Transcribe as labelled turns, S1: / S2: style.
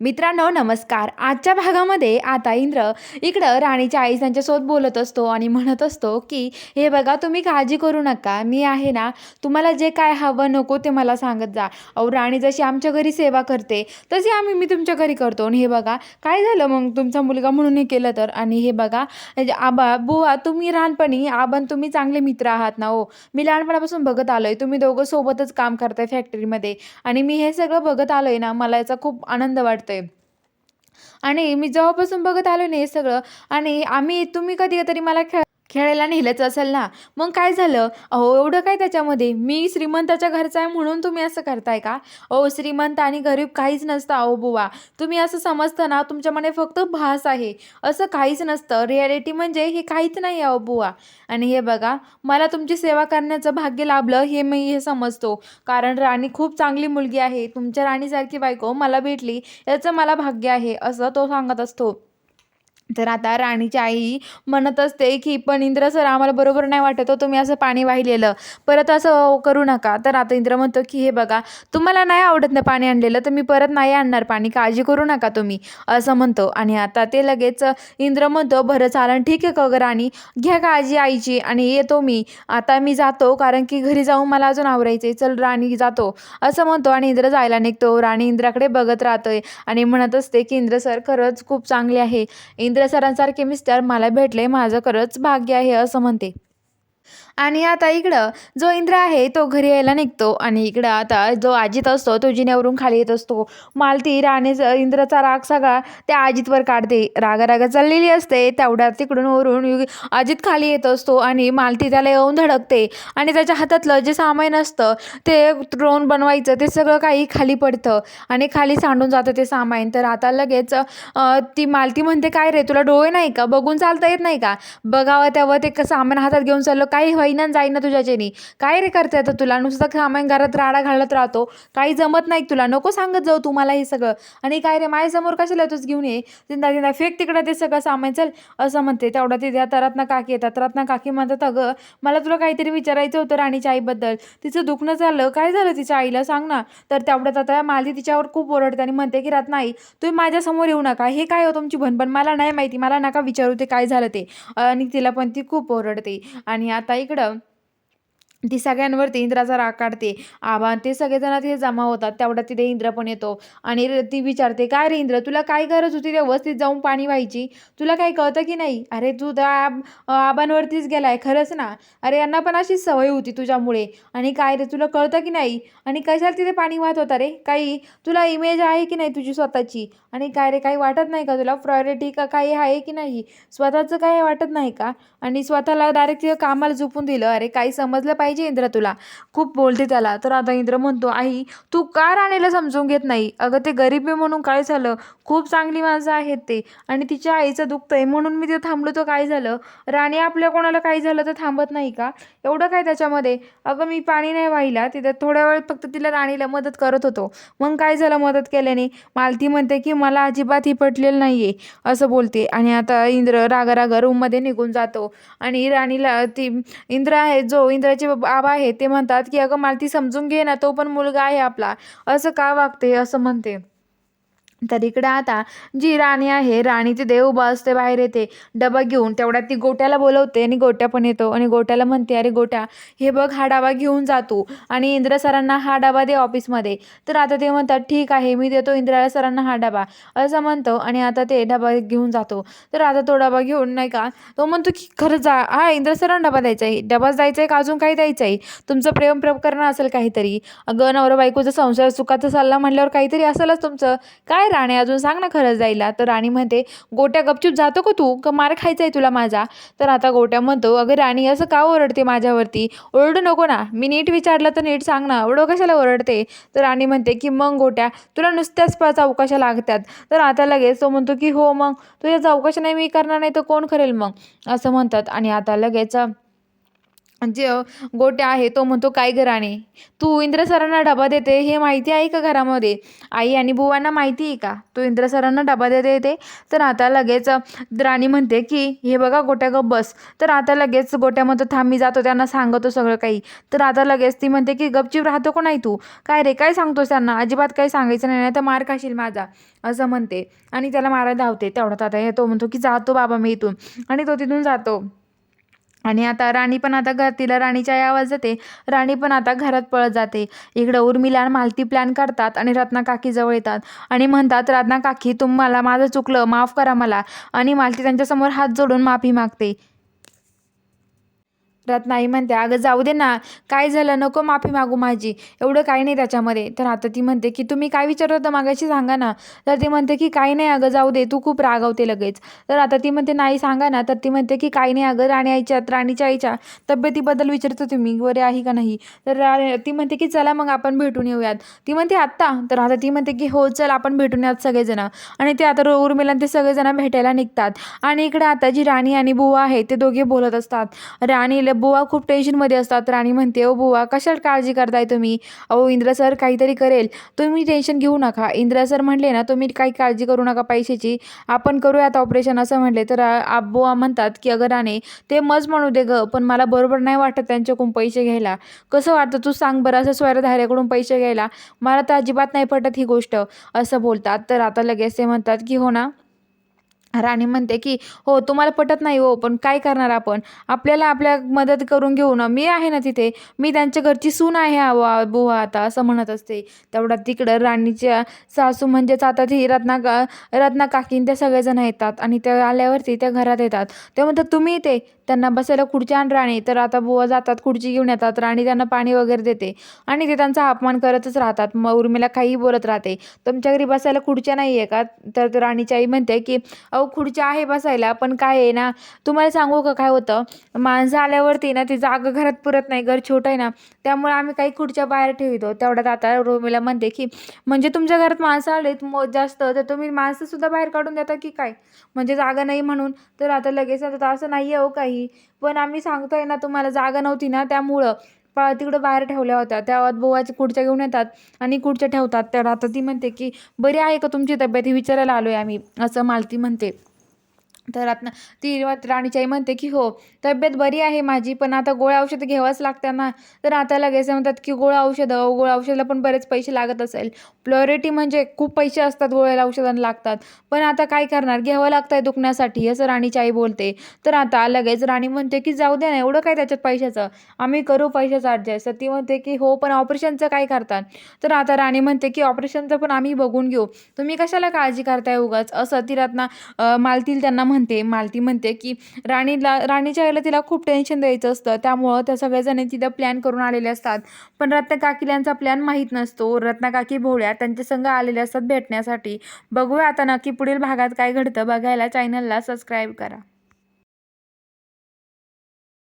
S1: मित्रांनो नमस्कार. आजच्या भागामध्ये आता इंद्र इकडं राणीच्या आई त्यांच्यासोबत बोलत असतो आणि म्हणत असतो, की "हे बघा तुम्ही काळजी करू नका. मी आहे ना, तुम्हाला जे काय हवं नको ते मला सांगत जा. अहो राणी जशी आमच्या घरी सेवा करते, तशी मी तुमच्या घरी करतो आणि हे बघा काय झालं मग तुमचा मुलगा म्हणून हे केलं तर? आणि हे बघा आबा, बुवा तुम्ही लहानपणी आबा तुम्ही चांगले मित्र आहात ना हो. मी लहानपणापासून बघत आलोय. तुम्ही दोघं सोबतच काम करताय फॅक्टरीमध्ये आणि मी हे सगळं बघत आलोय ना, मला याचा खूप आनंद वाटतोय. आणि मी जेव्हापासून बघत आलो ना हे सगळं आणि तुम्ही कधीतरी मला खेळायला नेलंच असेल ना, मग काय झालं? अहो, एवढं काय त्याच्यामध्ये? मी श्रीमंताच्या घरचा आहे म्हणून तुम्ही असं करताय का? अहो, श्रीमंत आणि गरीब काहीच नसतं अहो बुवा. तुम्ही असं समजता ना, तुमच्या मने फक्त भास आहे. असं काहीच नसतं. रिॲलिटी म्हणजे हे काहीच नाही अहो बुवा. आणि हे बघा, मला तुमची सेवा करण्याचं भाग्य लाभलं हे समजतो. कारण राणी खूप चांगली मुलगी आहे. तुमच्या राणीसारखी बायको मला भेटली याचं मला भाग्य आहे, असं तो सांगत असतो. तर आता राणीची आई म्हणत असते, की "पण इंद्र सर आम्हाला बरोबर नाही वाटत हो तुम्ही असं पाणी वाहिलेलं. परत असं करू नका." तर आता इंद्र म्हणतो, की "हे बघा तुम्हाला नाही आवडत ना पाणी आणलेलं, तर मी परत नाही आणणार पाणी. काळजी करू नका तुम्ही." असं म्हणतो आणि आता ते लगेच इंद्र म्हणतो, "बरं चालेल ठीक आहे गं राणी. घ्या काळजी आईची आणि येतो मी. आता मी जातो कारण की घरी जाऊन मला अजून आवरायचंय. चल राणी जातो." असं म्हणतो आणि इंद्र जायला निघतो. राणी इंद्राकडे बघत राहते आणि म्हणत असते, की "इंद्र सर खरंच खूप चांगले आहे. इंद्र सरांसारखे मिस्टर मला भेटले, माझं खरंच भाग्य आहे," असं म्हणते. आणि आता इकडं जो इंद्र आहे तो घरी यायला निघतो आणि इकडं आता जो अजित असतो तो जिन्यावरून खाली येत असतो. मालती राणीचा इंद्राचा राग सगळा त्या अजितवर काढते. रागा-रागा चाललेली असते तेवढ्यात तिकडून वरून अजित खाली येत असतो आणि मालती त्याला येऊन धडकते आणि त्याच्या हातातलं जे सामान असतं ते ड्रोन बनवायचं ते सगळं काही खाली पडतं आणि खाली सांडून जातं ते सामान. तर आता लगेच ती मालती म्हणते, "काय रे तुला डोळे नाही का? बघून चालता येत नाही का? बघावं तेव्हा ते सामान हातात घेऊन चाललो काही होईना न जाईना तुझ्याच्यानी. काय रे करते आता तुला? नुसतं सामान घरात राडा घालत राहतो. काही जमत नाही तुला. नको सांगत जाऊ तू मला हे सगळं. आणि काय रे माझ्यासमोर कशाला येतोस घेऊन ये? तिंदा-तिंदा फेक तिकडं ते सगळं सामान चल." असं म्हणते. तेवढ्या तिथे आता रत्ना काकी येतात. रत्ना काकी म्हणतात, "अगं मला तुला काहीतरी विचारायचं होतं राणीच्या आईबद्दल. तिचं दुखणं झालं. काय झालं तिच्या आईला सांग ना." तर तेवढ्यात आता मालती तिच्यावर खूप ओरडते आणि म्हणते, की "रत्नाई तुम्ही माझ्यासमोर येऊ नका. हे काय हो तुमची भणभण? मला नाही माहिती. मला नका विचारू ते काय झालं ते." आणि तिला पण ती खूप ओरडते. आणि आता इकडं ती सगळ्यांवरती इंद्राचा राग काढते. आबा ते सगळेजण तिथे जमा होतात. तेवढ्यात तिथे इंद्र पण येतो आणि ती विचारते, "काय रे इंद्र, तुला काय गरज होती व्यवस्थित जाऊन पाणी व्हायची? तुला काही कळतं की नाही? अरे तू त्या आबांवरतीच गेलाय खरंच ना? अरे यांना पण अशीच सवय होती तुझ्यामुळे. आणि काय रे तुला कळतं की नाही? आणि कशाला तिथे पाणी वाहत होता रे? काही तुला इमेज आहे की नाही तुझी स्वतःची? आणि काय रे काही वाटत नाही का तुला प्रायोरिटी का काही आहे की नाही? स्वतःचं काही वाटत नाही का? आणि स्वतःला डायरेक्ट तिथं कामाला झोपून दिलं. अरे काही समजलं पाहिजे इंद्र तुला." खूप बोलते त्याला. तर आता इंद्र म्हणतो, "आई तू का राणीला समजून घेत नाही? अगं ते गरीब आहे म्हणून काय झालं? खूप चांगली माणसं आहेत ते आणि तिच्या आईचं दुखतंय म्हणून मी तिथे थांबलो तर काय झालं? राणी आपल्या कोणाला काही झालं तर थांबत नाही का? एवढं काय त्याच्यामध्ये? अगं मी पाणी नाही वाहिला तिथे थोड्या वेळ फक्त तिला राणीला मदत करत होतो. मग काय झालं मदत केल्याने?" मालती म्हणते, की "मला अजिबात ही पटलेलं नाहीये." असं बोलते आणि आता इंद्र रागा-रागा रूममध्ये निघून जातो आणि राणीला ती इंद्र आहे जो इंद्राचे बाबा आहेत ते म्हणतात, की "अगं मला ती समजून घे ना, तो पण मुलगा आहे आपला. असं का वागते?" असं म्हणते. तर इकडे आता जी राणी आहे, राणी तिथे उभा असते, बाहेर येते डबा घेऊन. तेवढ्यात ती गोट्याला बोलवते आणि गोट्या पण येतो आणि गोट्याला म्हणते, "अरे गोट्या, हे बघ हा डबा घेऊन जा तू आणि इंद्र सरांना हा डबा दे ऑफिसमध्ये." तर आता ते म्हणतात, "ठीक आहे, मी देतो इंद्रा सरांना हा डबा." असं म्हणतो आणि आता ते डबा घेऊन जातो. तर आता तो डबा घेऊन नाही का, तो म्हणतो, की "खरंच जा हां, इंद्र सरांना डबा द्यायचा आहे. डबाच द्यायचा आहे का अजून काही द्यायचं आहे? तुमचं प्रेम प्रकरण असेल काहीतरी. अगं नवरा-बायकोचा संसार सुखाचा चालला म्हटल्यावर काहीतरी असेलच तुमचं. काय राणे अजून सांग ना खरंच जायला." तर राणी म्हणते, "गोट्या गपचूप जातो का तू? का मार खायचा आहे तुला माझा?" तर आता गोट्या म्हणतो, "अगं राणी असं का ओरडते माझ्यावरती? ओरडू नको ना. मी नीट विचारलं तर नीट सांग ना. एवढं कशाला ओरडते?" तर राणी म्हणते, की "मग गोट्या तुला नुसत्याच चौकशा लागतात." तर आता लगेच तो म्हणतो, की "हो मग तुझ्या चौकशा नाही मी करणार नाही तर कोण करेल मग?" असं म्हणतात आणि आता लगेच जे गोट्या आहे तो म्हणतो, "काय गं राणे, तू इंद्र सरांना डबा देते हे माहिती आहे का घरामध्ये? आई आणि बुवांना माहिती आहे का? तू इंद्र सरांना डबा देते ते?" तर आता लगेच राणी म्हणते, की "हे बघा गोट्या गप्प बस." तर आता लगेच गोट्या म्हणतो, "थांब मी जातो त्यांना सांगतो सगळं काही." तर आता लगेच ती म्हणते, की "गपचूप राहतो का नाही तू? काय रे काय सांगतोस त्यांना? अजिबात काही सांगायचं नाही, नाहीतर मार खाशील माझा." असं म्हणते आणि त्याला मारायला धावते. तेवढ्यात आता तो म्हणतो, की "जातो बाबा मी इथून." आणि तो तिथून जातो. आणि आता राणी पण आता तिला राणीची आई आवाज देते. राणी पण आता घरात पळत जाते. इकडं उर्मिला आणि मालती प्लॅन करतात आणि रत्ना काकीजवळ येतात आणि म्हणतात, "रत्ना काकी तुम्हाला माझं चुकलं, माफ करा मला." आणि मालती त्यांच्यासमोर हात जोडून माफी मागते. रत्नाई म्हणते, "अगं जाऊ दे ना, काय झालं? नको माफी मागू माझी, एवढं काही नाही त्याच्यामध्ये." तर आता ती म्हणते, की "तुम्ही काय विचारत होता मागाशी सांगा ना." तर ती म्हणते, की "काही नाही अगं, जाऊ दे, तू खूप रागावते लगेच." तर आता ती म्हणते, "नाही सांगा ना." तर ती म्हणते, की "काही नाही अगं, राणीच्या आईच्या तब्येतीबद्दल विचारत होते मी, बरे आहे का नाही." तर ती म्हणते, की "चला मग आपण भेटून येऊयात." ती म्हणते, "आत्ता?" तर आता ती म्हणते, की "हो, चल आपण भेटून यात सगळेजण." आणि ते आता उर्मिला आणि ते सगळेजण भेटायला निघतात. आणि इकडे आता जी राणी आणि बुवा आहे ते दोघे बोलत असतात. राणीला बुवा खूप टेन्शनमध्ये असतात. राणी म्हणते, "ओ बुवा कशाला काळजी करताय तुम्ही? अहो इंद्र सर काहीतरी करेल. तुम्ही टेन्शन घेऊ नका." इंद्र सर म्हणले ना, "तुम्ही काही काळजी करू नका पैशाची. आपण करूयात ऑपरेशन." असं म्हणले. तर बुवा म्हणतात, की "अगं राणे ते मज म्हणू दे गं, पण मला बरोबर नाही वाटत त्यांच्याकडून पैसे घ्यायला. कसं वाटतं तू सांग बरं असं स्वैरधाऱ्याकडून पैसे घ्यायला? मला तर अजिबात नाही पटत ही गोष्ट." असं बोलतात. तर आता लगेच ते म्हणतात, की "हो ना." राणी म्हणते, की "हो, तुम्हाला पटत नाही हो, पण काय करणार आपण? आपल्याला आपल्या मदत करून घेऊ ना. मी आहे ना तिथे. मी त्यांच्या घरची सून आहे बुवा आता." असं म्हणत असते. तेवढ्यात तिकडं राणीच्या सासू म्हणजेच आता ती रत्ना काकी आणि ते सगळेजण येतात आणि त्या आल्यावरती त्या घरात येतात. ते म्हणतात, "तुम्ही इथे?" त्यांना बसायला खुर्ची आण राणी. तर आता बुवा जातात, खुर्ची घेऊन येतात. राणी त्यांना पाणी वगैरे देते आणि ते त्यांचा अपमान करतच राहतात. मग उर्मिला काहीही बोलत राहते. "तुमच्या घरी बसायला खुर्च्या नाही आहे का?" तर राणीची आई म्हणते, की "अहो खुर्च्या आहे बसायला, पण काय आहे ना, तुम्हाला सांगू का काय होतं, माणसं आल्यावरती ना ती जागा घरात पुरत नाही, घर छोटं आहे ना, त्यामुळे आम्ही काही खुर्च्या बाहेर ठेवतो." तेवढ्यात आता रोमिला म्हणते, की "म्हणजे तुमच्या घरात माणसं आलेत जास्त, तर तुम्ही माणसंसुद्धा बाहेर काढून देता की काय? म्हणजे जागा नाही म्हणून?" तर आता लगेच म्हणतात, "असं नाही आहे हो काही, पण आम्ही सांगतोय ना तुम्हाला जागा नव्हती ना त्यामुळं तिकडं बाहेर ठेवल्या होत्या." तेव्हा बुवाच्या खुर्च्या घेऊन येतात आणि खुर्च्या ठेवतात. तर आता ती म्हणते, की "बरी आहे का तुमची तब्येत? हे विचारायला आलोय आम्ही." असं मालती म्हणते. तर आता ती राणीची आई म्हणते, की "हो, तब्येत बरी आहे माझी, पण आता गोळ्या औषधं घ्यावंच लागतं ना." तर आता लगेच म्हणतात, की "गोळ्या औषधं, गोळ्या औषधाला पण बरेच पैसे लागत असेल. प्युरिटी म्हणजे खूप पैसे असतात गोळ्या औषधांना लागतात. पण आता काय करणार, घ्यावं लागतंय दुखण्यासाठी." असं राणीची आई बोलते. तर आता लगेच राणी म्हणते, की "जाऊ दे ना, एवढं काय त्याच्यात पैशाचं, आम्ही करू पैशाचं ॲडजस्ट." तर ती म्हणते, की "हो, पण ऑपरेशनचं काय करतात?" तर आता राणी म्हणते, की "ऑपरेशनचं पण आम्ही बघून घेऊ. तुम्ही कशाला काळजी करताय उगाच." असं ती मालती त्यांना म्हणते. मालती म्हणते, की राणीच्या आईला तिला खूप टेन्शन द्यायचं असतं. त्यामुळं त्या सगळ्याजणी तिथं प्लॅन करून आलेले असतात. पण रत्नाकाकीला यांचा प्लॅन माहीत नसतो. रत्नाकाकी भोळ्या त्यांच्या संग आलेल्या असतात भेटण्यासाठी. बघूया आता नक्की पुढील भागात काय घडतं. बघायला चॅनलला सबस्क्राईब करा.